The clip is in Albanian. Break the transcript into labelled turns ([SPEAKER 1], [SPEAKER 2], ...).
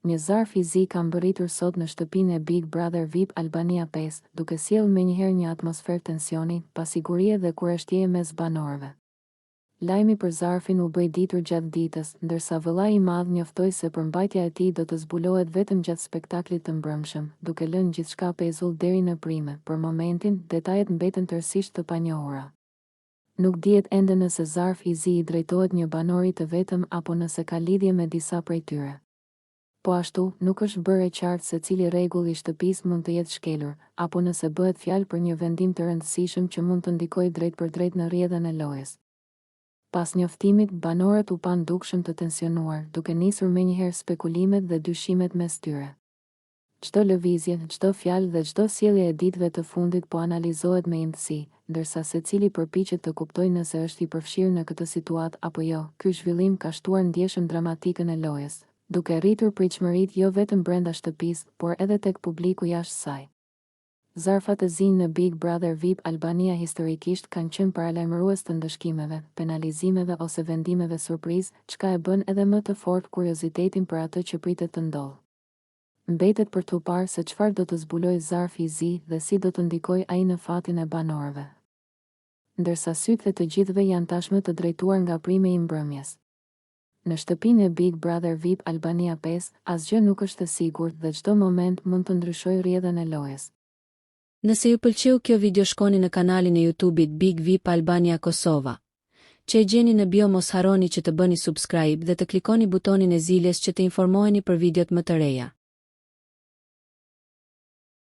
[SPEAKER 1] Një zarf i zi ka mbërritur sot në shtëpinë e Big Brother VIP Albania 5, duke sjellë menjëherë një atmosferë tensioni, pasigurie dhe kurashtjeje mes banorëve. Lajmi për zarfin u bëj ditur gjatë ditës, ndërsa vëllai i madh njoftoi se përmbajtja e tij do të zbulohet vetëm gjatë spektaklit të mbrëmshëm, duke lënë gjithçka pezull deri në prime. Për momentin, detajet mbeten tërësisht të panjohura. Nuk dihet ende nëse zarfi i zi i drejtohet një banori të vetëm apo nëse ka lidhje me disa prej tyre. Po ashtu, nuk është bërë e qartë se cili rregull i shtëpisë mund të jetë shkelur, apo nëse bëhet fjalë për një vendim të rëndësishëm që mund të ndikojë drejt për drejt në rrjedhën e lojës. Pas njoftimit, banorët u pan dukshëm të tensionuar, duke nisur menjëherë spekulimet dhe dyshimet mes tyre. Çdo lëvizje, çdo fjalë dhe çdo sjellje e ditëve të fundit po analizohet me imtësi, ndërsa secili përpiqet të kuptojë nëse është i përfshirë në këtë situatë apo jo. Ky zhvillim ka shtuar ndjeshëm dramatikën e lojës, duke rritur pritshmëritë jo vetëm brenda shtëpisë, por edhe tek publiku jashtë saj. Zarfat e zi në Big Brother VIP Albania historikisht kanë qenë paralajmërues të ndëshkimeve, penalizimeve ose vendimeve surprizë, çka e bën edhe më të fortë kuriozitetin për atë që pritet të ndodhë. Mbetet për t'u parë se çfarë do të zbulojë zarfi i zi dhe si do të ndikojë ai në fatin e banorëve. Ndërsa sytë e të gjithëve janë tashmë të drejtuar nga prime i mbrëmjes. Në shtëpinë e Big Brother VIP Albania 5, asgjë nuk është e sigurt dhe çdo moment mund të ndryshojë rrjedhën e lojës.
[SPEAKER 2] Nëse ju pëlqeu kjo video, shkoni në kanalin e YouTube-it Big VIP Albania Kosova, që e gjeni në bio. Mos harroni që të bëni subscribe dhe të klikoni butonin e ziljes që të informoheni për videot më të reja.